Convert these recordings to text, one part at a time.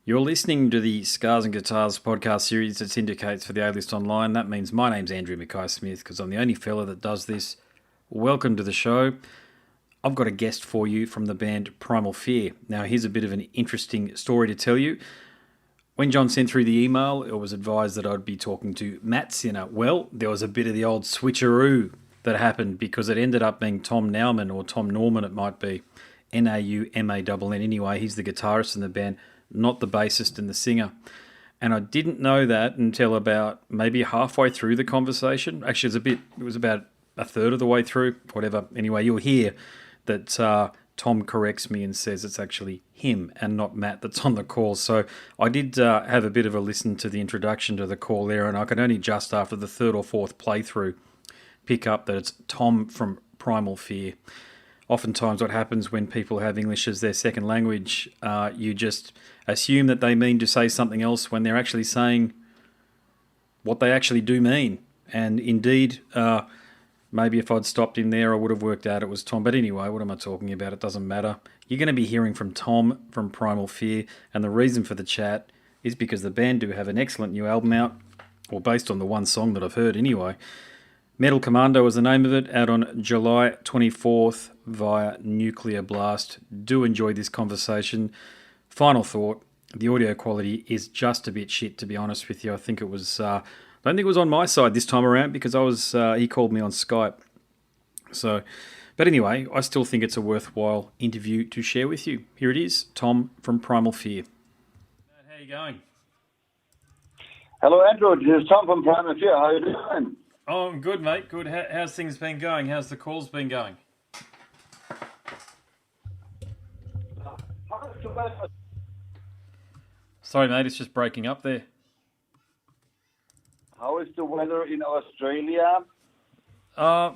You're listening to the Scars and Guitars podcast series that syndicates for the A-List Online. That means my name's Andrew Mackay-Smith because I'm the only fella that does this. Welcome to the show. I've got a guest for you from the band Primal Fear. Now, here's a bit of an interesting story to tell you. When John sent through the email, it was advised that I'd be talking to Matt Sinner. Well, there was a bit of the old switcheroo that happened because it ended up being Tom Naumann, or Tom Naumann it might be. Naumann. Anyway, he's the guitarist in the band, not the bassist and the singer. And I didn't know that until about maybe halfway through the conversation. Actually, it was about a third of the way through, whatever. Anyway, you'll hear that Tom corrects me and says it's actually him and not Matt that's on the call. So I did have a bit of a listen to the introduction to the call there, and I could only just after the third or fourth playthrough pick up that it's Tom from Primal Fear. Oftentimes what happens when people have English as their second language, you just assume that they mean to say something else when they're actually saying what they actually do mean. And indeed, maybe if I'd stopped him there, I would have worked out it was Tom. But anyway, what am I talking about? It doesn't matter. You're going to be hearing from Tom from Primal Fear, and the reason for the chat is because the band do have an excellent new album out, or based on the one song that I've heard anyway. Metal Commando is the name of it, out on July 24th via Nuclear Blast. Do enjoy this conversation. Final thought, the audio quality is just a bit shit, to be honest with you. I think it was, I don't think it was on my side this time around because he called me on Skype. So, but anyway, I still think it's a worthwhile interview to share with you. Here it is, Tom from Primal Fear. How are you going? Hello, Andrew. This is Tom from Primal Fear. How are you doing? Oh, I'm good, mate. Good. How's things been going? How's the calls been going? Sorry, mate. It's just breaking up there. How is the weather in Australia?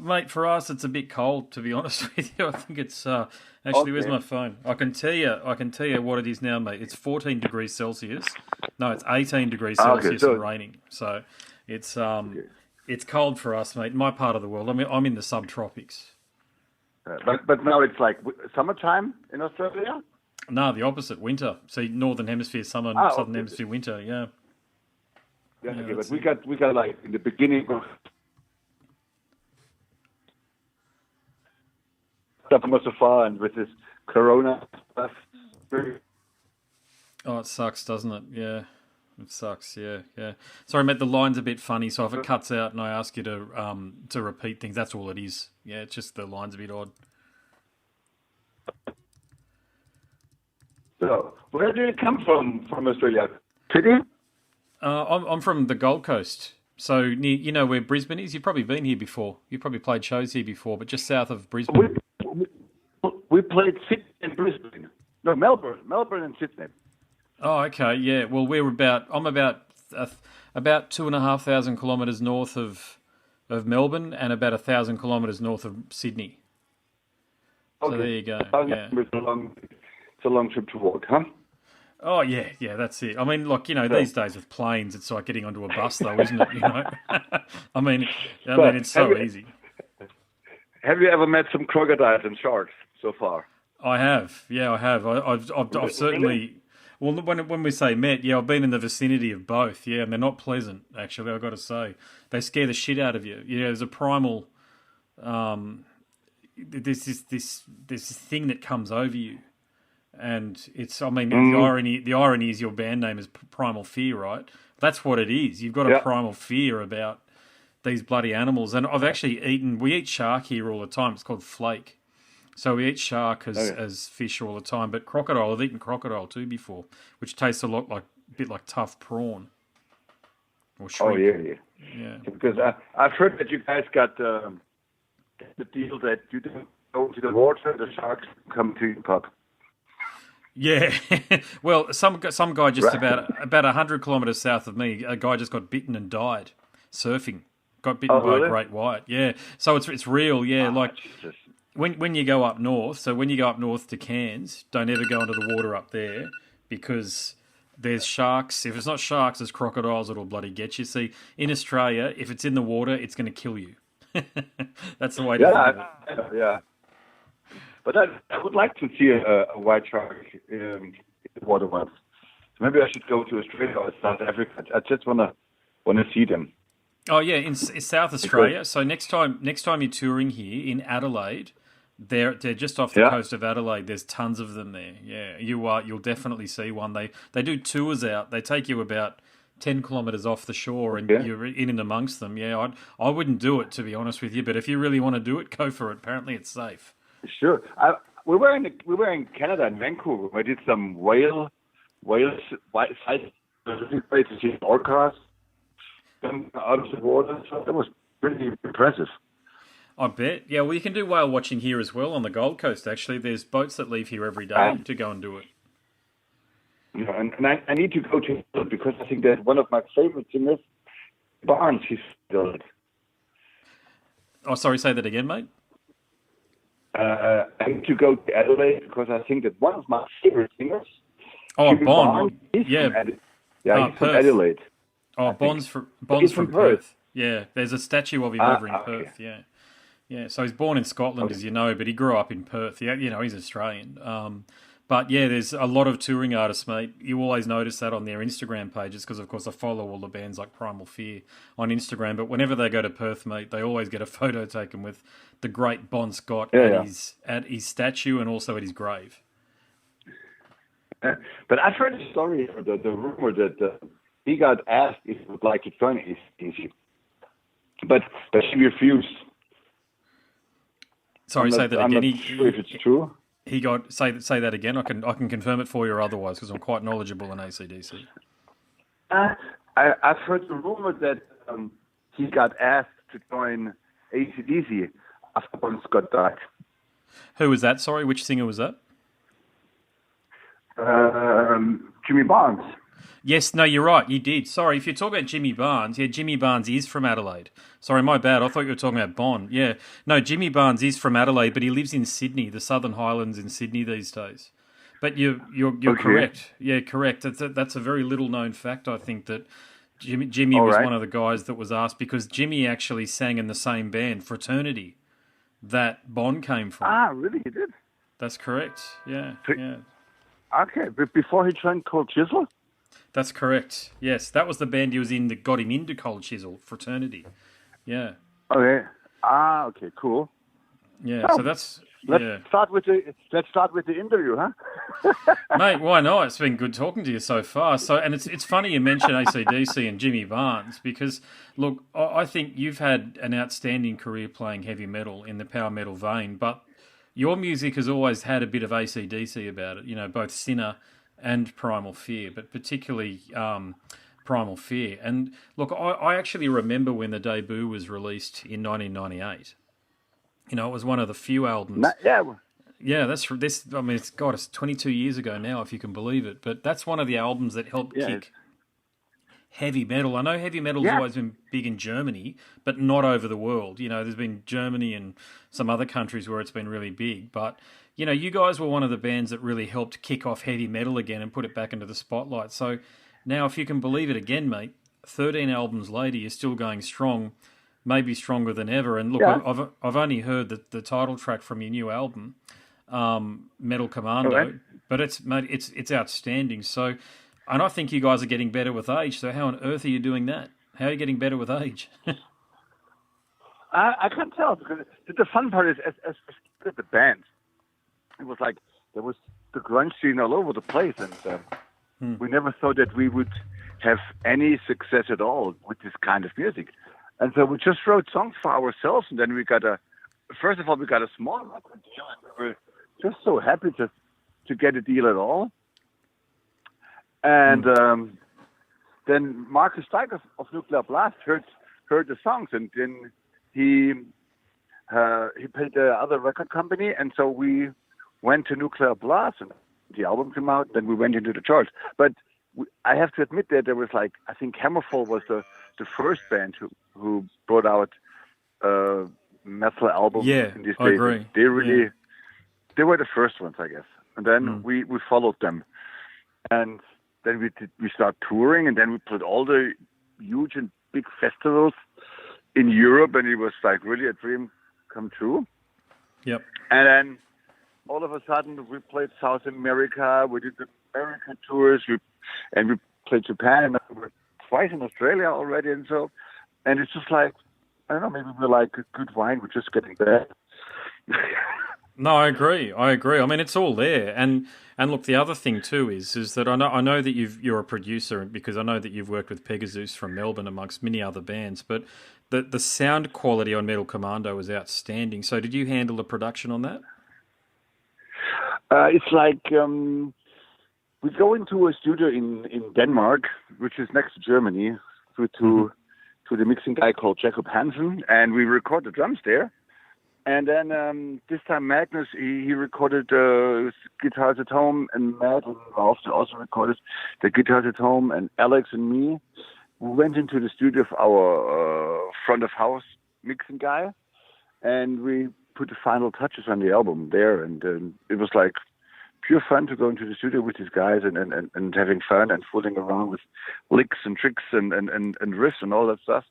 Mate, for us, it's a bit cold, to be honest with you. I think it's actually, where's my phone? I can tell you what it is now, mate. It's 14 degrees Celsius. No, it's 18 degrees Celsius and raining. So it's It's cold for us, mate. In my part of the world, I'm in the subtropics. But now it's like summertime in Australia? No, the opposite, winter. See, Northern Hemisphere summer, Southern Hemisphere winter, yeah. Yeah, okay, but we got like in the beginning of summer so far, and with this Corona stuff. Oh, it sucks, doesn't it? Yeah. It sucks, yeah. Sorry, mate, the line's a bit funny, so if it cuts out and I ask you to repeat things, that's all it is. Yeah, it's just the line's a bit odd. So, where do you come from Australia? Sydney? I'm from the Gold Coast, so near, you know where Brisbane is? You've probably been here before. You've probably played shows here before, but just south of Brisbane. We played Sydney and Brisbane. No, Melbourne and Sydney. Oh, okay, yeah. Well, I'm about 2,500 kilometres north of Melbourne and about 1,000 kilometres north of Sydney. Okay. So there you go. Yeah. It's a long trip to walk, huh? Oh yeah, that's it. I mean, look, these days with planes, it's like getting onto a bus, though, isn't it? I mean, it's so easy. Have you ever met some crocodiles and sharks so far? I have. Yeah, I have. I've certainly. Well, when we say met, yeah, I've been in the vicinity of both, yeah, and they're not pleasant, actually, I've got to say. They scare the shit out of you. Yeah, there's a primal, there's this thing that comes over you, and it's, the irony is your band name is Primal Fear, right? That's what it is. You've got a primal fear about these bloody animals, and we eat shark here all the time. It's called flake. So we eat shark as fish all the time, but crocodile, I've eaten crocodile too before, which tastes a bit like tough prawn or shrimp. Oh yeah. Because I've heard that you guys got the deal that you don't go to the water, the sharks come to your pub. Yeah, well, some guy just about 100 kilometres south of me, a guy just got bitten and died surfing. Got bitten by a great white. Yeah, so it's real. Yeah, Jesus. When you go up north, to Cairns, don't ever go into the water up there because there's sharks. If it's not sharks, there's crocodiles that'll bloody get you. See, in Australia, if it's in the water, it's going to kill you. That's the way to think of it. Yeah. But I would like to see a white shark in the water once. Maybe I should go to Australia or South Africa. I just wanna see them. Oh yeah, in South Because Australia. So next time you're touring here in Adelaide, they're just off the yeah, coast of Adelaide. There's tons of them there. Yeah, you'll definitely see one. They do tours out. They take you about 10 kilometres off the shore, and okay, you're in and amongst them. Yeah, I wouldn't do it, to be honest with you. But if you really want to do it, go for it. Apparently, it's safe. sure. We were in Canada in Vancouver. We did some whales sight to see orcas come out of the water. So that was pretty impressive. I bet. Yeah, well, you can do whale watching here as well on the Gold Coast. Actually, there's boats that leave here every day And to go and do it. you know, and I need to go to England because I think that one of my favorite singers, Barnes, he's still it. Oh, sorry, say that again, mate. I need to go to Adelaide because I think that one of my favorite singers, Oh, Jimmy Barnes, Bond. he's Yeah. from Adelaide. Yeah, he's from Perth. Adelaide. Oh, I think. Bond's He's from from Perth. Perth. Yeah, there's a statue of him over in Okay. Perth. Yeah, yeah. So he's born in Scotland, Okay. as you know, but he grew up in Perth. Yeah, he's Australian. But yeah, there's a lot of touring artists, mate. You always notice that on their Instagram pages because, of course, I follow all the bands like Primal Fear on Instagram. But whenever they go to Perth, mate, they always get a photo taken with the great Bon Scott Yeah. at his statue and also at his grave. But I've heard the story, or the rumor that he got asked if he would like to join AC/DC, but she refused. Sorry, say that I'm again. not sure if it's true. He got say that again. I can confirm it for you or otherwise because I'm quite knowledgeable in ACDC. I've heard the rumor that he got asked to join AC/DC after Bon Scott died. Who was that? Sorry, which singer was that? Jimmy Barnes. Yes, no, you're right. You did. Sorry, if you're talking about Jimmy Barnes, yeah, Jimmy Barnes is from Adelaide. Sorry, my bad. I thought you were talking about Bond. Yeah, no, Jimmy Barnes is from Adelaide, but he lives in Sydney, the Southern Highlands in Sydney these days. But you're Okay. correct. Yeah, correct. That's a very little known fact. I think that Jimmy All was right. one of the guys that was asked because Jimmy actually sang in the same band, Fraternity, that Bond came from. Really? He did? That's correct. Yeah, yeah. Okay, but before he joined Cold Chisel? That's correct. Yes, that was the band he was in that got him into Cold Chisel, Fraternity. Yeah, Okay. Okay, cool. yeah. Oh, So that's Let's yeah, start with the interview, huh? mate. Why not? It's been good talking to you so far. So, and it's funny you mention AC/DC and Jimmy Barnes because look, I think you've had an outstanding career playing heavy metal in the power metal vein, but your music has always had a bit of AC/DC about it. You know, both Sinner and Primal Fear, but particularly Primal Fear. And look, I actually remember when the debut was released in 1998. You know, it was one of the few albums. Yeah. Yeah, that's this. I mean, it's 22 years ago now, if you can believe it. But that's one of the albums that helped Yeah. kick heavy metal. I know heavy metal's Yeah. always been big in Germany, but not over the world. You know, there's been Germany and some other countries where it's been really big. But, you know, you guys were one of the bands that really helped kick off heavy metal again and put it back into the spotlight. So now, if you can believe it again, mate, 13 albums later, you're still going strong, maybe stronger than ever. And look, Yeah. I've only heard the title track from your new album, Metal Commando, All right. but it's outstanding. So, and I think you guys are getting better with age. So how on earth are you doing that? How are you getting better with age? I can't tell because the fun part is as the band, it was like there was the grunge scene all over the place, and we never thought that we would have any success at all with this kind of music. And so we just wrote songs for ourselves, and then we got a small record deal, and we were just so happy to get a deal at all. And then Marcus Steiger of Nuclear Blast heard the songs, and then he paid the other record company, and so we went to Nuclear Blast, and the album came out. Then we went into the charts. But I have to admit that there was I think Hammerfall was the first band who brought out a metal album Yeah, in this I days. agree. They really Yeah. they were the first ones, I guess. And then we followed them, and then we start touring, and then we played all the huge and big festivals in Europe, and it was really a dream come true. Yep. And then all of a sudden we played South America. We did the American tours, and we played Japan, and we were twice in Australia already, and so, and it's just like, I don't know, maybe we're like a good wine, we're just getting better. No, I agree. I mean, it's all there, and look, the other thing too is that I know that you're a producer because I know that you've worked with Pegasus from Melbourne amongst many other bands, but the sound quality on Metal Commando was outstanding. So, did you handle the production on that? It's like we go into a studio in Denmark, which is next to Germany, to the mixing guy called Jacob Hansen, and we record the drums there. And then this time Magnus, he recorded guitars at home, and Matt and Ralph also recorded the guitars at home, and Alex and me, we went into the studio of our front of house mixing guy, and we put the final touches on the album there, and it was like pure fun to go into the studio with these guys and having fun and fooling around with licks and tricks and riffs and all that stuff.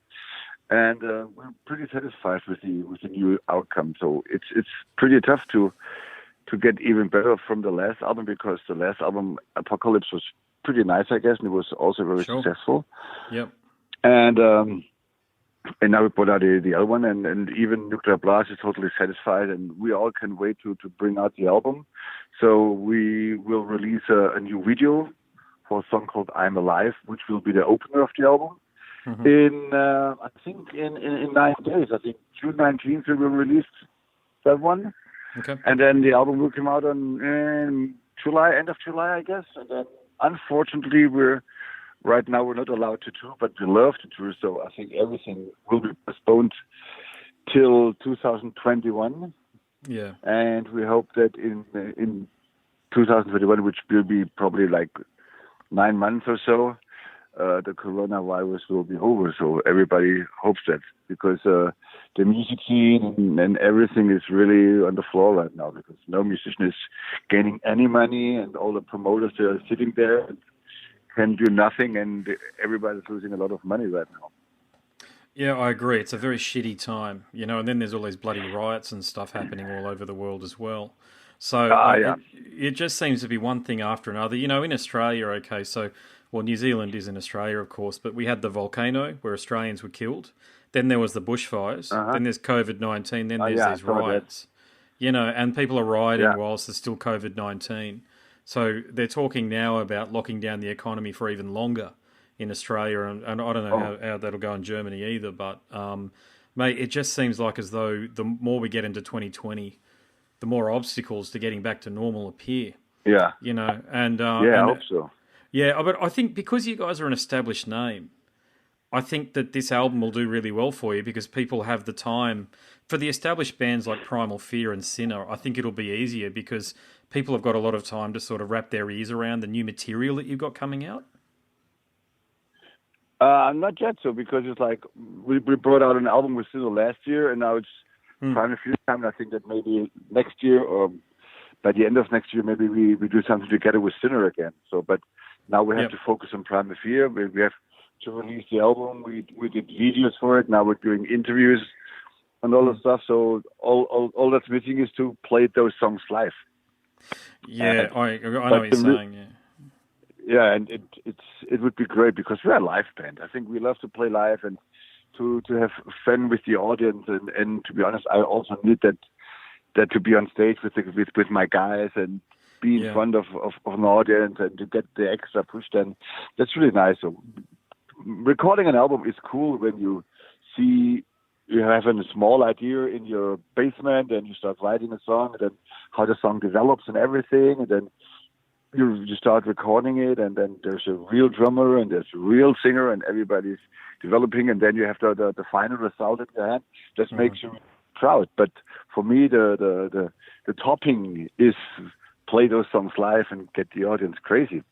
And we're pretty satisfied with the new outcome. So it's pretty tough to get even better from the last album, because the last album, Apocalypse, was pretty nice, I guess, and it was also very successful. Yep. And now we put out the other one, and even Nuclear Blast is totally satisfied, and we all can wait to bring out the album. So we will release a new video for a song called I'm Alive, which will be the opener of the album. Mm-hmm. I think in 9 days. I think June 19th we will release that one. Okay. And then the album will come out in July, end of July, I guess. And then unfortunately right now we're not allowed to tour, but we love to tour, so I think everything will be postponed till 2021. Yeah. And we hope that in 2021, which will be probably like 9 months or so, the coronavirus will be over. So everybody hopes that, because the music scene and everything is really on the floor right now, because no musician is gaining any money, and all the promoters are sitting there and can do nothing, and everybody's losing a lot of money right now. Yeah, I agree. It's a very shitty time, and then there's all these bloody riots and stuff happening all over the world as well. So yeah. it just seems to be one thing after another. In Australia, okay, so, well, New Zealand is in Australia, of course, but we had the volcano where Australians were killed. Then there was the bushfires. Uh-huh. Then there's COVID-19. Then there's these riots. And people are rioting whilst there's still COVID-19. So they're talking now about locking down the economy for even longer in Australia, and I don't know how that'll go in Germany either. But mate, it just seems like as though the more we get into 2020, the more obstacles to getting back to normal appear. Yeah. I hope so. Yeah, but I think because you guys are an established name, I think that this album will do really well for you, because people have the time. For the established bands like Primal Fear and Sinner, I think it'll be easier because people have got a lot of time to sort of wrap their ears around the new material that you've got coming out. Not yet, so, because it's like we brought out an album with Sinner last year, and now it's Primal Fear time. And I think that maybe next year, or by the end of next year, maybe we do something together with Sinner again. So, but now we have to focus on Primal Fear. We have to release the album. We did videos for it. Now we're doing interviews and all that stuff. So all that's missing is to play those songs live. Yeah, I know what you're saying. Yeah. Yeah, and it would be great, because we're a live band. I think we love to play live and to have fun with the audience. And to be honest, I also need that to be on stage with my guys and be in front of an audience, and to get the extra push. Then that's really nice. So recording an album is cool when you see you have a small idea in your basement, and you start writing a song, and then how the song develops and everything, and then you start recording it, and then there's a real drummer and there's a real singer, and everybody's developing, and then you have the final result in your hand. That makes you proud. But for me, the topping is play those songs live and get the audience crazy.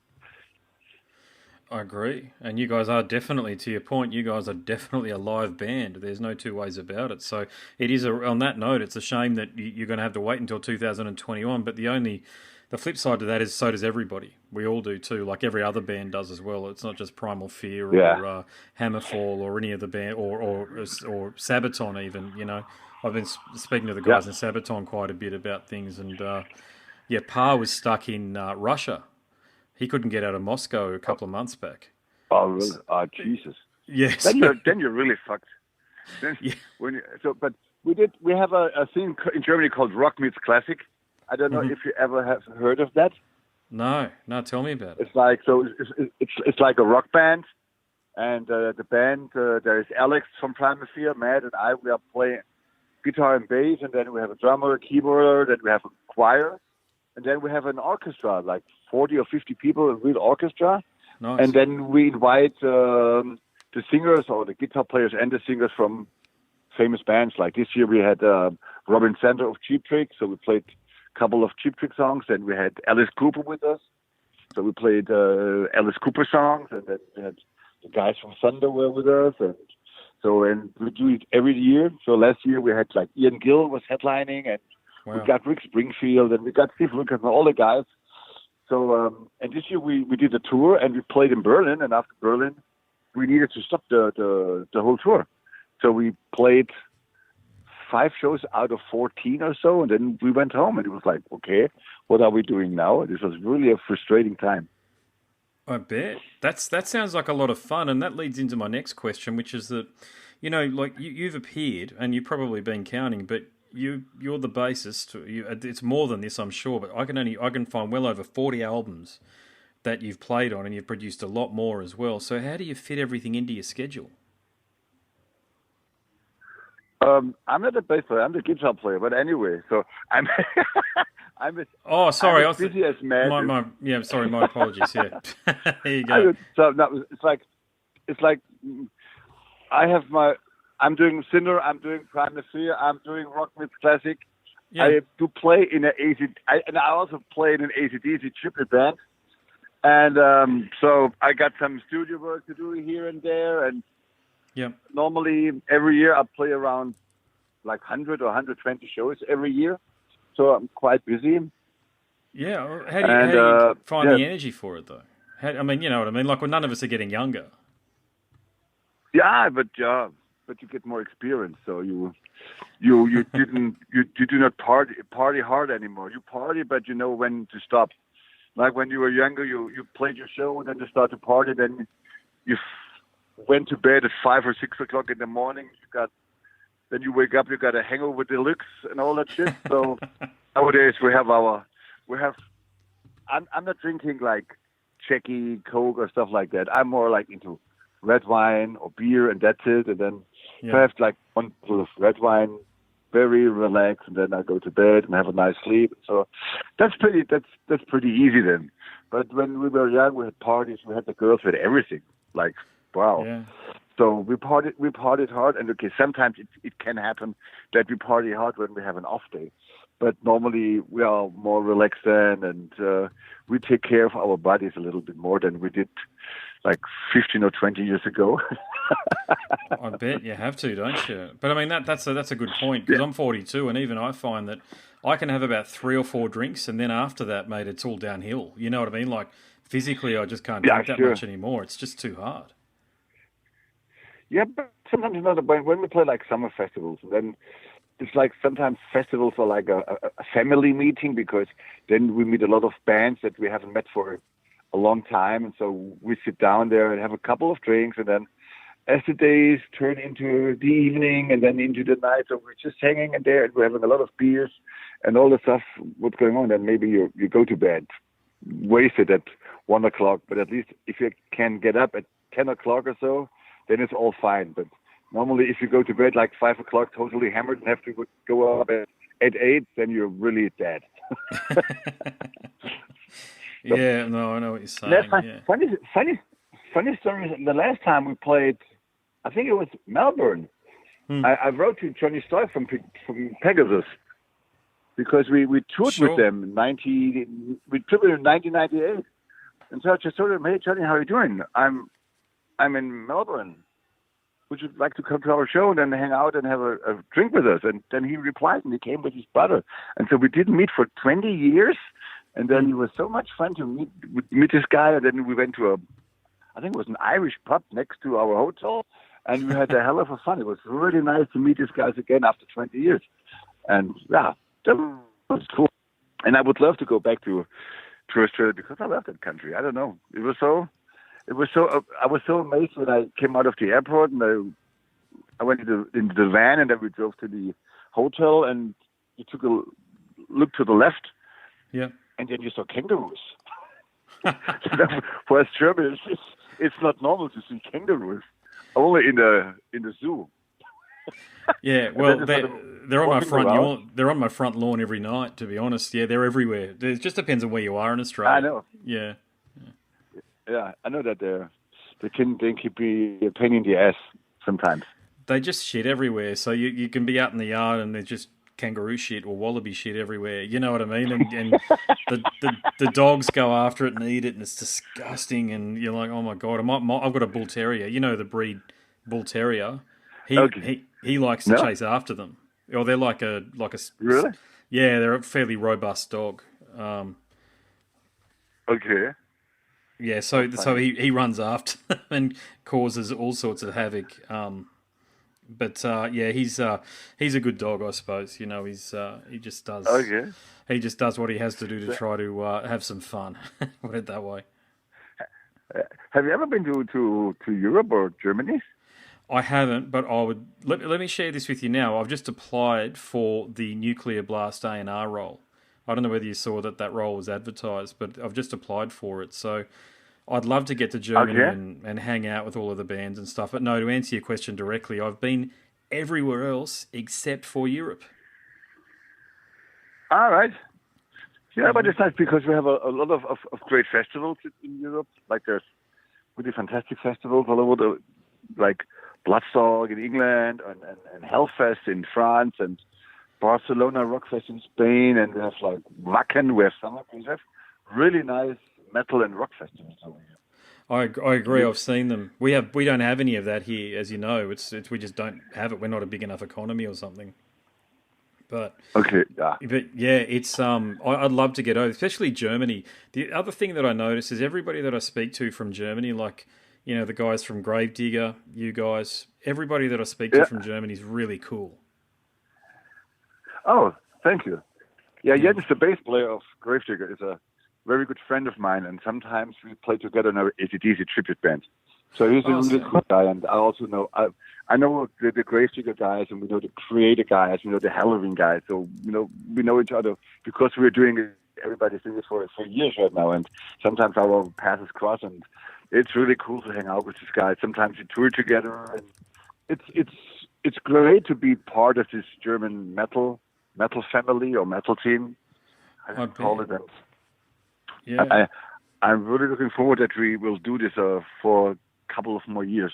I agree. And you guys are definitely, to your point, you guys are definitely a live band. There's no two ways about it. So it is, on that note, it's a shame that you're going to have to wait until 2021. But the flip side to that is so does everybody. We all do too, like every other band does as well. It's not just Primal Fear or Hammerfall or any of the band, or Sabaton even, I've been speaking to the guys in Sabaton quite a bit about things. And, Parr was stuck in Russia. He couldn't get out of Moscow a couple of months back. Oh, really? Oh, Jesus. Yes. Then you're really fucked. Then, Yeah. but we have a thing in Germany called Rock Meets Classic. I don't know if you ever have heard of that. No, tell me about it. It's like it's like a rock band, and the band there is Alex from Primal Fear, Matt, and I. We are playing guitar and bass, and then we have a drummer, a keyboarder, then we have a choir, and then we have an orchestra, like 40 or 50 people, a real orchestra. Nice. And then we invite the singers or the guitar players and the singers from famous bands. Like this year we had Robin Sander of Cheap Trick, so we played a couple of Cheap Trick songs. Then we had Alice Cooper with us, so we played Alice Cooper songs. And then we had the guys from Thunder were with us. And we do it every year. So last year we had like Ian Gill was headlining, and we got Rick Springfield, and we got Steve Lucas and all the guys. So, and this year we did a tour, and we played in Berlin, and after Berlin, we needed to stop the whole tour. So we played 5 shows out of 14 or so, and then we went home, and it was like, okay, what are we doing now? This was really a frustrating time. I bet. That sounds like a lot of fun, and that leads into my next question, which is that, like you've appeared, and you've probably been counting, but you're the bassist. It's more than this, I'm sure, but I can find well over 40 albums that you've played on, and you've produced a lot more as well. So how do you fit everything into your schedule? I'm not a bass player. I'm the guitar player. But anyway, so I'm sorry. I'm as busy as mad. My apologies. Yeah, there you go. It's like I'm doing Sinner, I'm doing Primal Fear, I'm doing Rock Meets Classic. Yeah. I do play in and I also play in an AC/DC tribute band. And so I got some studio work to do here and there. And normally every year I play around like 100 or 120 shows every year. So I'm quite busy. Yeah. How do you find the energy for it, though? You know what I mean? Like, none of us are getting younger. Yeah, but you get more experience, so you do not party hard anymore. You party, but you know when to stop. Like when you were younger, you played your show, and then you start to party. Then you went to bed at 5 or 6 o'clock in the morning. Then you wake up, you got a hangover deluxe and all that shit. So nowadays I'm not drinking like Jackie, Coke or stuff like that. I'm more like into red wine or beer, and that's it. And then I have like one bottle of red wine, very relaxed, and then I go to bed and have a nice sleep. So that's pretty easy then. But when we were young, we had parties, we had the girls, we had everything. Like, wow. Yeah. So we partied hard, and okay, sometimes it can happen that we party hard when we have an off day. But normally we are more relaxed then, and we take care of our bodies a little bit more than we did like 15 or 20 years ago. I bet you have to, don't you? But I mean, that's a good point, because I'm 42, and even I find that I can have about 3 or 4 drinks, and then after that, mate, it's all downhill. You know what I mean? Like, physically, I just can't drink that much anymore. It's just too hard. Yeah, but sometimes when we play like summer festivals, then it's like sometimes festivals are like a family meeting, because then we meet a lot of bands that we haven't met for a long time, and so we sit down there and have a couple of drinks, and then as the days turn into the evening and then into the night, so we're just hanging in there and we're having a lot of beers and all the stuff what's going on. Then maybe you go to bed wasted at 1 o'clock, but at least if you can get up at 10 o'clock or so, then it's all fine. But normally if you go to bed like 5 o'clock totally hammered and have to go up at 8, then you're really dead. So, yeah, no, I know what you're saying. Funny story is the last time we played, I think it was Melbourne. I wrote to Johnny Stoy from Pegasus, because we toured with them in 1998. And so I just told him, hey, Johnny, how are you doing? I'm in Melbourne. Would you like to come to our show and then hang out and have a drink with us? And then he replied, and he came with his brother. And so we didn't meet for 20 years. And then it was so much fun to meet this guy. And then we went to I think it was an Irish pub next to our hotel. And we had a hell of a fun. It was really nice to meet these guys again after 20 years. And yeah, that was cool. And I would love to go back to to Australia because I love that country. I don't know. It was so. I was so amazed when I came out of the airport and I went into the van and then we drove to the hotel and you took a look to the left. Yeah. And then you saw kangaroos. For us Germans, it's not normal to see kangaroos. Only in the zoo. Yeah, well, they're on my front. They're on my front lawn every night. To be honest, yeah, they're everywhere. It just depends on where you are in Australia. I know. Yeah. Yeah, I know that they can be a pain in the ass sometimes. They just shit everywhere. So you can be out in the yard and there's just kangaroo shit or wallaby shit everywhere. You know what I mean? And the dogs go after it and eat it, and it's disgusting. And you're like, oh my god, I've got a bull terrier. You know the breed bull terrier. He likes to chase after them. Or they're like a really. Yeah, they're a fairly robust dog. Okay. Yeah, so he runs after them and causes all sorts of havoc. But yeah, he's a good dog, I suppose. You know, he just does. Okay. He just does what he has to do to try to have some fun. Put it that way. Have you ever been to Europe or Germany? I haven't, but I would. Let me share this with you now. I've just applied for the Nuclear Blast A&R role. I don't know whether you saw that role was advertised, but I've just applied for it. So I'd love to get to Germany and hang out with all of the bands and stuff. But no, to answer your question directly, I've been everywhere else except for Europe. All right. Yeah, but it's nice because we have a lot of great festivals in Europe. Like there's really fantastic festivals all over like Bloodstock in England and Hellfest in France and Barcelona Rockfest in Spain, and we have like Wacken, we have summer. We have really nice metal and rock festivals over here. I agree. I've seen them. We don't have any of that here, as you know. It's we just don't have it. We're not a big enough economy or something. But okay, yeah. But yeah, it's I'd love to get over, especially Germany. The other thing that I notice is everybody that I speak to from Germany, like the guys from Gravedigger, you guys, everybody that I speak to from Germany is really cool. Oh, thank you. Yeah, Jens, the bass player of Gravedigger, is a very good friend of mine, and sometimes we play together in our AC/DC tribute band. So he's a really good guy, and I also know I know the Gravedigger guys, and we know the Creator guys, we know the Halloween guys. So we know each other because we're doing it. Everybody's doing it for years right now, and sometimes our paths cross, and it's really cool to hang out with these guys. Sometimes we tour together, and it's great to be part of this German metal family or metal team. I call it that. Yeah. I'm really looking forward that we will do this for a couple of more years.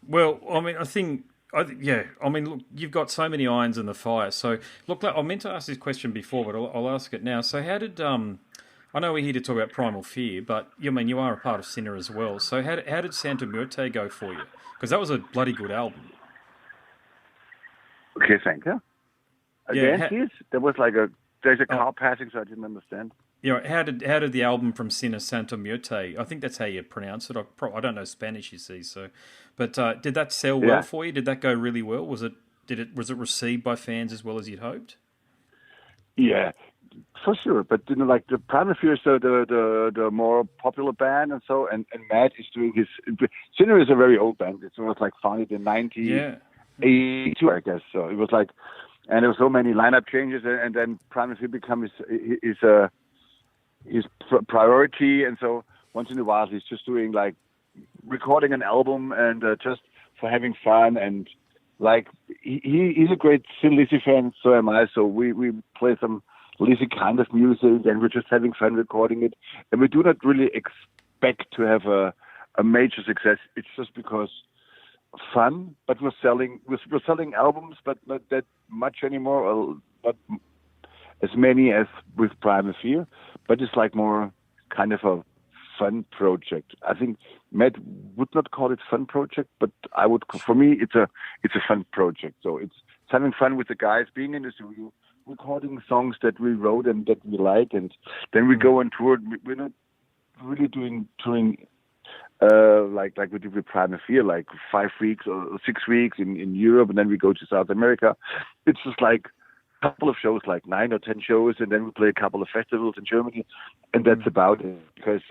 Well, I mean, look, you've got so many irons in the fire. So, look, I meant to ask this question before, but I'll ask it now. So, how did I know we're here to talk about Primal Fear, but you are a part of Sinner as well. So, how did Santa Muerte go for you? Because that was a bloody good album. Okay, thank you. Again, there was there's a car passing, so I didn't understand. How did the album from Sinner Santa Muerte? I think that's how you pronounce it. I don't know Spanish, you see. So, but did that sell well for you? Did that go really well? Was it received by fans as well as you'd hoped? Yeah, for sure. But the Primal Fear is the more popular band, and Matt is doing his. Sinner is a very old band. It was founded in 1982, I guess. So it was and there were so many lineup changes, and then Primal Fear becomes his priority, and so once in a while he's just doing recording an album and just for having fun, and he's a great Thin Lizzy fan, so am I. So we play some Lizzy kind of music, and we're just having fun recording it, and we do not really expect to have a major success. It's just because fun, but we're selling albums, but not that much anymore, or not as many as with Primal Fear, but it's more kind of a fun project. I think Matt would not call it fun project, but I would. For me, it's a fun project. So it's having fun with the guys, being in the studio, recording songs that we wrote and that we like, and then we go on tour. We're not really doing touring like we did with Primal Fear, 5 weeks or 6 weeks in Europe, and then we go to South America. It's just couple of shows, like 9 or 10 shows, and then we play a couple of festivals in Germany, and that's about it. Because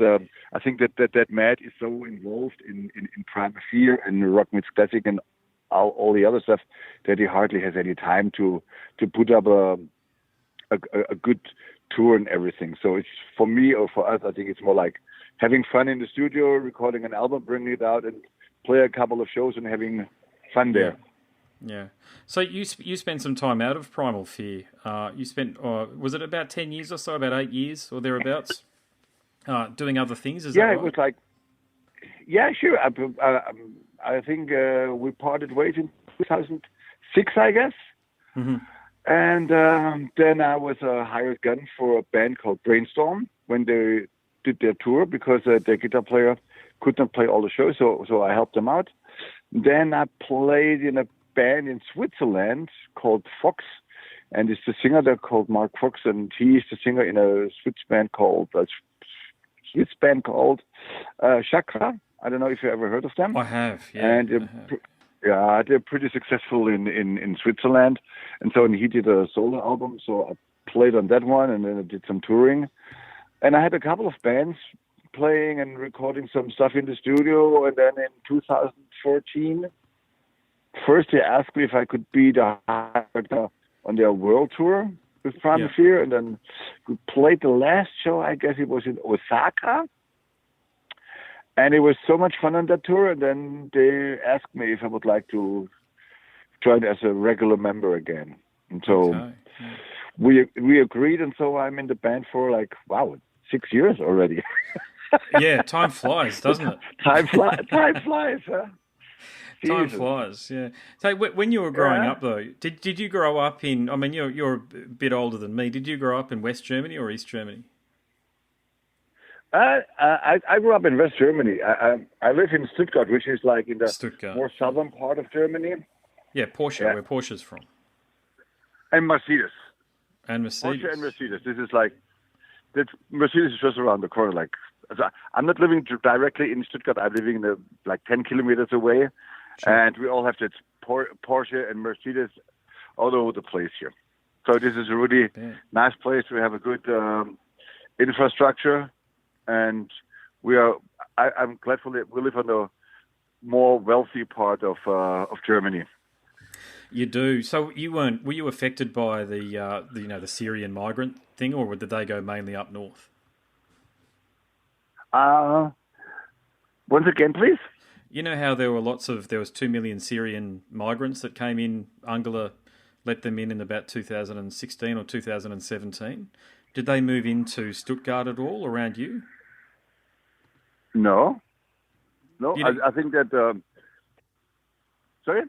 I think that Matt is so involved in Primal Fear and Rock Meets Classic and all the other stuff that he hardly has any time to put up a good tour and everything. So it's, for me or for us, I think it's more like having fun in the studio, recording an album, bringing it out, and play a couple of shows and having fun there. Yeah. So you spent some time out of Primal Fear. You spent, was it about 10 years or so, about 8 years or thereabouts, doing other things? Is that right? It was like, sure. I think we parted ways in 2006, I guess. Mm-hmm. And then I was a hired gun for a band called Brainstorm when they did their tour, because their guitar player could not play all the shows, so I helped them out. Then I played in a band in Switzerland called Fox, and it's the singer there called Mark Fox, and he is the singer in a Swiss band called Chakra. I don't know if you ever heard of them. I have, yeah. And they're pretty successful in Switzerland, and so he did a solo album. So I played on that one, and then I did some touring, and I had a couple of bands playing and recording some stuff in the studio. And then in 2014, first they asked me if I could be the director on their world tour with Primal Fear, and then we played the last show. I guess it was in Osaka. And it was so much fun on that tour, and then they asked me if I would like to join as a regular member again. And so we agreed, and so I'm in the band for 6 years already. Yeah, time flies, doesn't it? Time flies, huh? Time flies, yeah. So when you were growing up, though, did you grow up in, I mean, you're a bit older than me, did you grow up in West Germany or East Germany? I grew up in West Germany. I live in Stuttgart, which is like in the more southern part of Germany. Yeah, Porsche, where Porsche's from. And Mercedes. Mercedes. Porsche and Mercedes. This is Mercedes is just around the corner. I'm not living directly in Stuttgart. I'm living 10 kilometers away. Sure. And we all have that Porsche and Mercedes all over the place here. So this is a really nice place. We have a good infrastructure. And I'm glad we live on the more wealthy part of Germany. You do. So were you affected by the Syrian migrant thing, or did they go mainly up north? Once again, please. You know how there was 2 million Syrian migrants that came in. Angela let them in about 2016 or 2017. Did they move into Stuttgart at all around you? No. I think that. Sorry.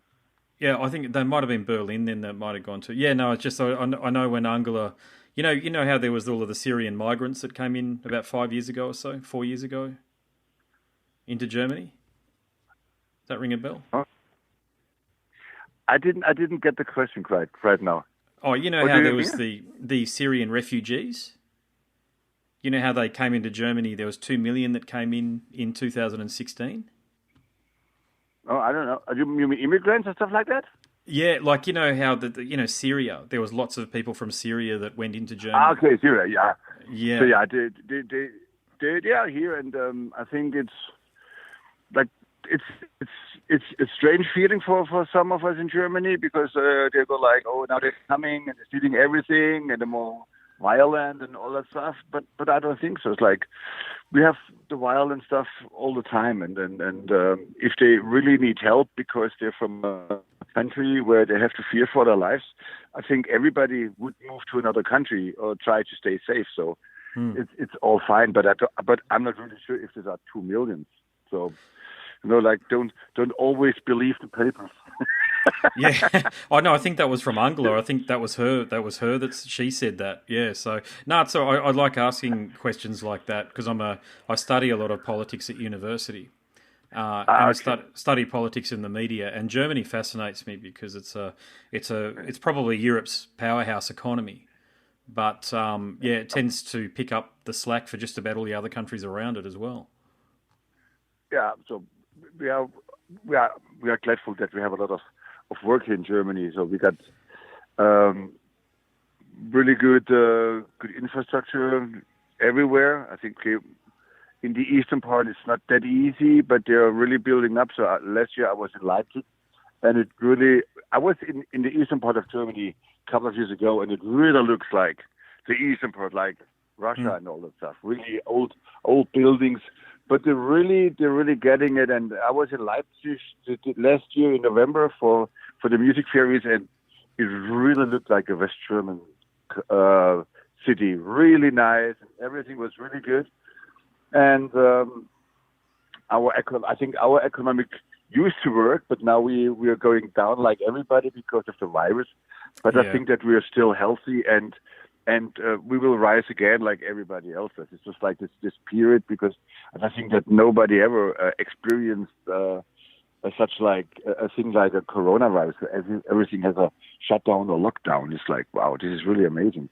Yeah, I think they might have been Berlin. Then that might have gone to. Yeah, no, it's just I know when Angela, you know how there was all of the Syrian migrants that came in about 5 years ago or so, 4 years ago, into Germany. Does that ring a bell? Huh? I didn't get the question right now. Oh, you know how there was the Syrian refugees? You know how they came into Germany? There was 2 million that came in 2016? Oh, I don't know. You mean immigrants and stuff like that? Yeah, you know how Syria. There was lots of people from Syria that went into Germany. Okay, Syria, yeah. Yeah. So they here, and I think it's it's a strange feeling for some of us in Germany, because they go oh, now they're coming and they're stealing everything and they're more violent and all that stuff. But I don't think so. It's we have the violent stuff all the time, and if they really need help because they're from a country where they have to fear for their lives, I think everybody would move to another country or try to stay safe. So it's all fine. But I'm not really sure if there are 2 million. So. Don't always believe the papers. Yeah, I know. I think that was from Angela. I think that was her. That she said that. Yeah. So so I like asking questions like that because I study a lot of politics at university, and I study politics in the media. And Germany fascinates me because it's probably Europe's powerhouse economy, but it tends to pick up the slack for just about all the other countries around it as well. Yeah. So. We are grateful that we have a lot of work here in Germany. So we got really good infrastructure everywhere. I think in the eastern part it's not that easy, but they are really building up. So last year I was in Leipzig, and it really, I was in the eastern part of Germany a couple of years ago, and it really looks like the eastern part, like Russia and all that stuff. Really old buildings, but they're really getting it. And I was in Leipzig last year in November for the music fairies, and it really looked like a West German city. Really nice, and everything was really good. And I think our economic used to work, but now we are going down like everybody because of the virus. But I think that we are still healthy, and we will rise again like everybody else does. It's just like this period, because I think that nobody ever experienced such like a thing like a coronavirus. Everything has a shutdown or lockdown. It's like, wow, this is really amazing.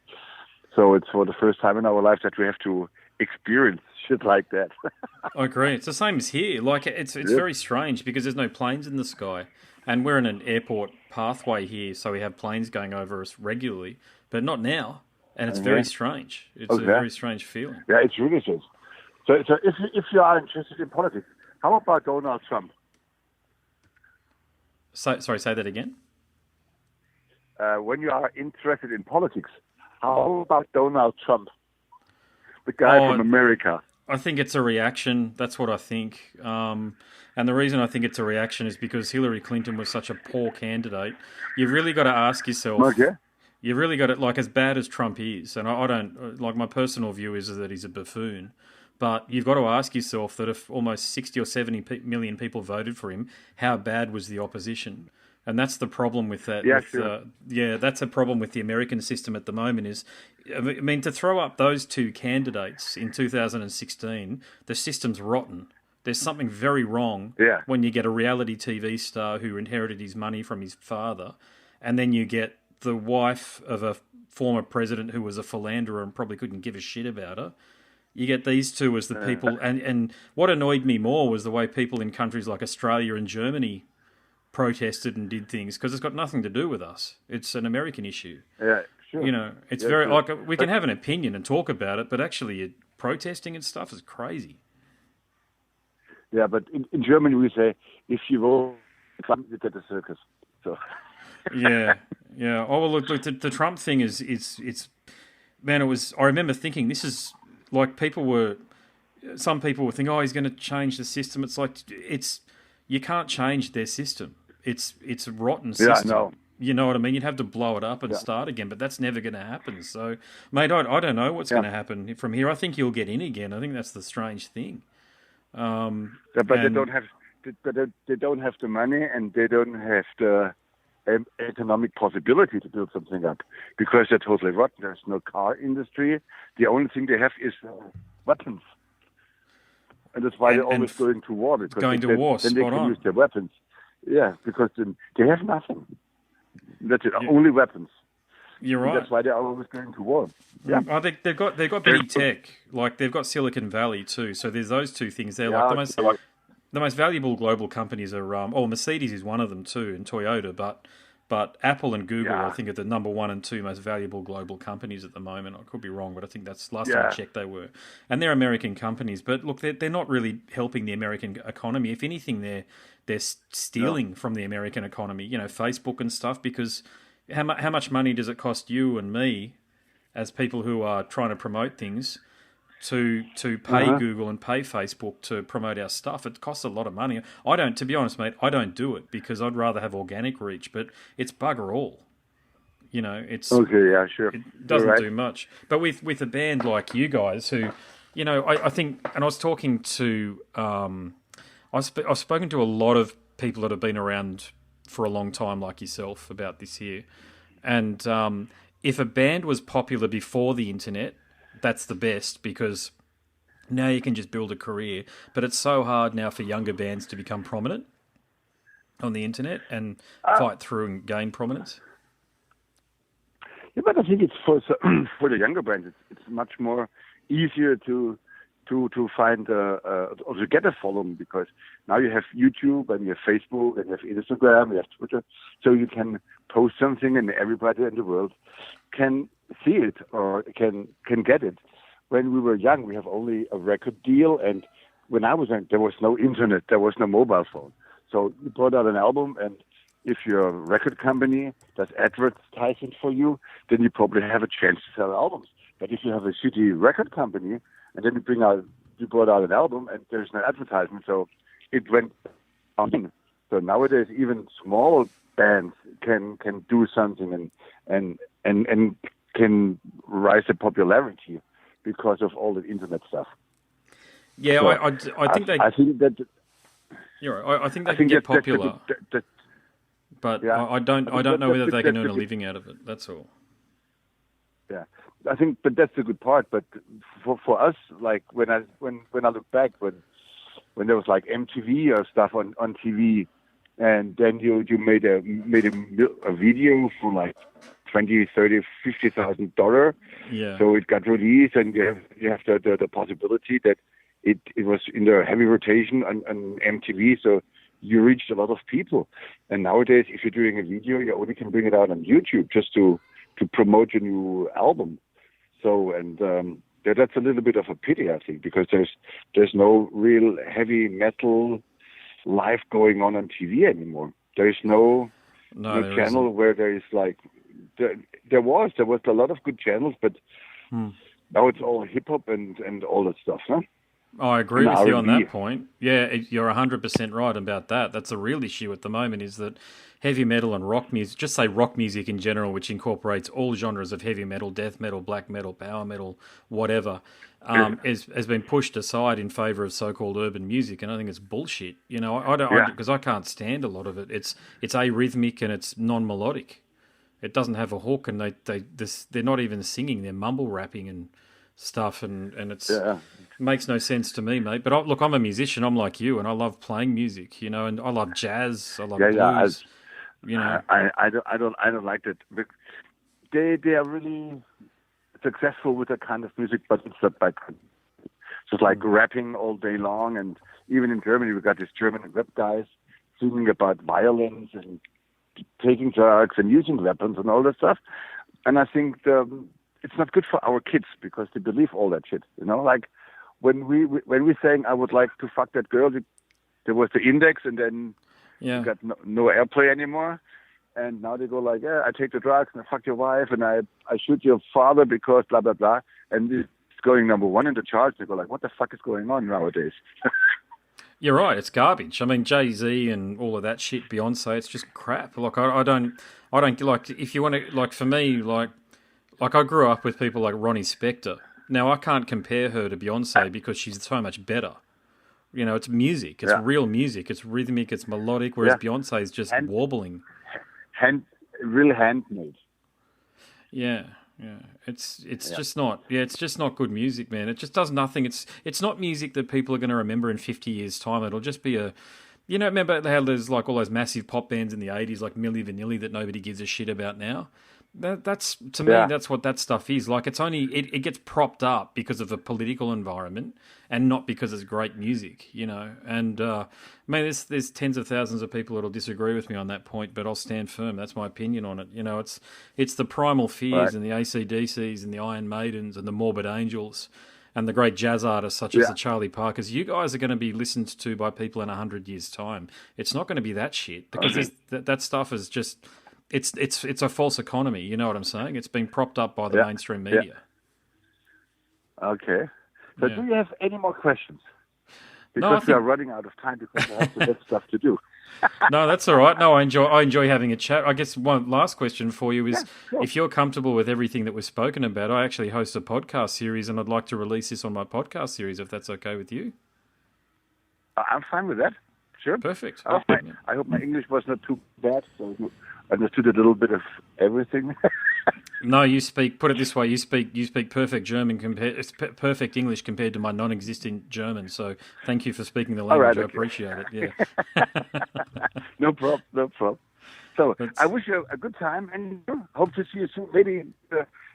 So it's for the first time in our life that we have to experience shit like that. I agree. It's the same as here. Like, it's very strange because there's no planes in the sky, and we're in an airport pathway here, so we have planes going over us regularly, but not now. And it's very strange. It's a very strange feeling. Yeah, it's really strange. So if you are interested in politics, how about Donald Trump? Sorry, say that again. When you are interested in politics, how about Donald Trump, the guy from America? I think it's a reaction. That's what I think. And the reason I think it's a reaction is because Hillary Clinton was such a poor candidate. You've really got to ask yourself. Okay. You've really got to, like, as bad as Trump is, and I don't, like, my personal view is that he's a buffoon, but you've got to ask yourself that if almost 60 or 70 million people voted for him, how bad was the opposition? And that's the problem with that. Yeah, sure. That's a problem with the American system at the moment is, I mean, to throw up those two candidates in 2016, the system's rotten. There's something very wrong when you get a reality TV star who inherited his money from his father, and then you get the wife of a former president who was a philanderer and probably couldn't give a shit about her. You get these two as the people, and what annoyed me more was the way people in countries like Australia and Germany protested and did things, because it's got nothing to do with us. It's an American issue. Yeah, sure. You know, it's very like we can have an opinion and talk about it, but actually protesting and stuff is crazy. Yeah, but in Germany we say, if you vote Trump, you get a circus. So. Yeah. Oh, well, look, the Trump thing is man, it was. I remember thinking this is like some people were thinking, oh, he's going to change the system. It's like you can't change their system. It's a rotten system. Yeah, I know. You know what I mean? You'd have to blow it up and start again, but that's never going to happen. So, mate, I don't know what's going to happen from here. I think you'll get in again. I think that's the strange thing. But they don't have. They don't have the money, and they don't have the economic possibility to build something up, because they're totally rotten. There's no car industry. The only thing they have is weapons, and that's why they're always going to war. Because going to war, then they can use their weapons. Yeah, because they have nothing. That's it. Only weapons. You're right. And that's why they're always going to war. Yeah, they've got big tech. Like they've got Silicon Valley too. So there's those two things. They're like the most valuable global companies are. Mercedes is one of them too, and Toyota. But Apple and Google, I think, are the number 1 and 2 most valuable global companies at the moment. I could be wrong, but I think that's last time I checked they were. And they're American companies. But look, they're not really helping the American economy. If anything, they're stealing from the American economy. You know, Facebook and stuff. Because how much money does it cost you and me, as people who are trying to promote things, to pay Google and pay Facebook to promote our stuff? It costs a lot of money. To be honest, mate, I don't do it because I'd rather have organic reach, but it's bugger all. You know, it's... Okay, yeah, sure. It doesn't do much. But with a band like you guys who, you know, I think, and I was talking to, I've spoken to a lot of people that have been around for a long time like yourself about this here. And if a band was popular before the internet, that's the best, because now you can just build a career. But it's so hard now for younger bands to become prominent on the internet and fight through and gain prominence. Yeah, but I think it's for the younger bands, it's much more easier to find or to get a following, because now you have YouTube and you have Facebook and you have Instagram, you have Twitter, so you can post something and everybody in the world can see it or can get it. When we were young, we have only a record deal, and when I was young, there was no internet, there was no mobile phone. So you brought out an album, and if your record company does advertising for you, then you probably have a chance to sell albums. But if you have a shitty record company, and then you brought out an album, and there's no advertisement, so it went down. So nowadays, even small bands can do something and can rise to popularity because of all the internet stuff. Yeah, so I think I think that. You're right. I think they can get popular, but yeah, I don't know whether they can earn a living out of it. That's all. Yeah, I think, but that's the good part. But for us, like when I look back, when there was like MTV or stuff on TV, and then you made a video for like $20,000, $30,000, $50,000. Yeah. So it got released, and you have the possibility that it was in the heavy rotation on MTV. So you reached a lot of people. And nowadays, if you're doing a video, you only can bring it out on YouTube just to promote your new album. So that's a little bit of a pity, I think, because there's no real heavy metal live going on TV anymore. There is no channel where there is like there was a lot of good channels, but now it's all hip hop and all that stuff, huh? I agree with you on that point. Yeah, you're 100% right about that. That's a real issue at the moment, is that heavy metal and rock music, just say rock music in general, which incorporates all genres of heavy metal, death metal, black metal, power metal, whatever, has been pushed aside in favour of so-called urban music, and I think it's bullshit. You know, because I can't stand a lot of it. It's arrhythmic and it's non-melodic. It doesn't have a hook, and they're not even singing; they're mumble rapping and stuff, and it makes no sense to me, mate. But look, I'm a musician. I'm like you, and I love playing music, you know, and I love jazz. I love blues. You know, I don't like that. They are really successful with that kind of music, but it's not like just like rapping all day long. And even in Germany, we got these German rap guys singing about violence and taking drugs and using weapons and all that stuff. And I think it's not good for our kids because they believe all that shit. You know, like when we saying I would like to fuck that girl, there was the index, and then you got no airplay anymore. And now they go like, yeah, I take the drugs and I fuck your wife and I shoot your father because blah blah blah. And it's going number one in the charts. They go like, what the fuck is going on nowadays? You're right. It's garbage. I mean, Jay-Z and all of that shit, Beyonce, it's just crap. Like I don't like, if you want to, like, for me, like I grew up with people like Ronnie Spector. Now I can't compare her to Beyonce because she's so much better. You know, it's music. It's real music. It's rhythmic. It's melodic. Whereas Beyonce is just wobbling. Real handmade. Yeah. It's just not. Yeah, it's just not good music, man. It just does nothing. It's not music that people are going to remember in 50 years' time. It'll just be remember how there's like all those massive pop bands in the 80s, like Milli Vanilli, that nobody gives a shit about now. That's to me, that's what that stuff is. Like, it's only it gets propped up because of the political environment and not because it's great music, you know. And there's tens of thousands of people that'll disagree with me on that point, but I'll stand firm. That's my opinion on it. You know, it's the Primal Fears and the AC/DCs and the Iron Maidens and the Morbid Angels and the great jazz artists such as the Charlie Parkers. You guys are going to be listened to by people in 100 years' time. It's not going to be that shit because that stuff is just. It's a false economy, you know what I'm saying? It's been propped up by the mainstream media. Yeah. Okay. So do you have any more questions? Because we are running out of time because I have to get stuff to do. No, that's all right. No, I enjoy having a chat. I guess one last question for you is, if you're comfortable with everything that we've spoken about, I actually host a podcast series and I'd like to release this on my podcast series, if that's okay with you. I'm fine with that. Sure. Perfect. I hope my English was not too bad, so I understood a little bit of everything. No, you speak. Put it this way: you speak perfect German perfect English compared to my non-existent German. So, thank you for speaking the language. I appreciate it. Yeah. No problem. So, I wish you a good time, and hope to see you soon. Maybe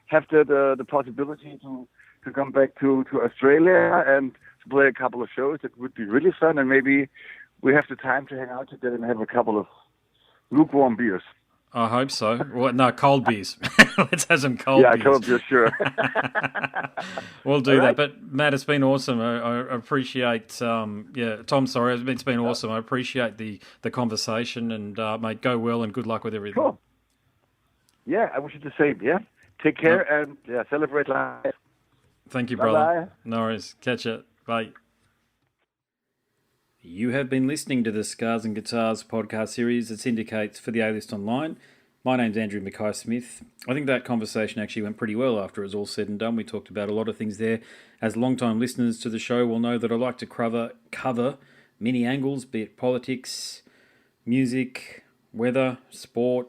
have the possibility to come back to Australia and to play a couple of shows. It would be really fun, and maybe we have the time to hang out together and have a couple of lukewarm beers. I hope so. Well, no, cold beers. Let's have some cold Yeah, beers. cold beer, sure. We'll do All that. right. But Matt, it's been awesome. I appreciate. Tom, sorry, it's been awesome. I appreciate the conversation, and mate, go well and good luck with everything. Cool. Yeah, I wish you the same. Yeah. Take care and celebrate life. Thank you, brother. Bye-bye. No worries. Catch it. Bye. You have been listening to the Scars and Guitars podcast series that syndicates for the A-List Online. My name's Andrew Mackay-Smith. I think that conversation actually went pretty well after it was all said and done. We talked about a lot of things there. As long-time listeners to the show will know that I like to cover many angles, be it politics, music, weather, sport,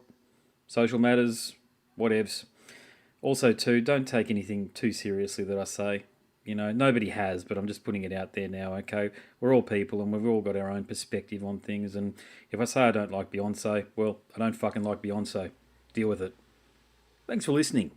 social matters, whatevs. Also, too, don't take anything too seriously that I say. You know, nobody has, but I'm just putting it out there now, okay? We're all people and we've all got our own perspective on things. And if I say I don't like Beyonce, well, I don't fucking like Beyonce. Deal with it. Thanks for listening.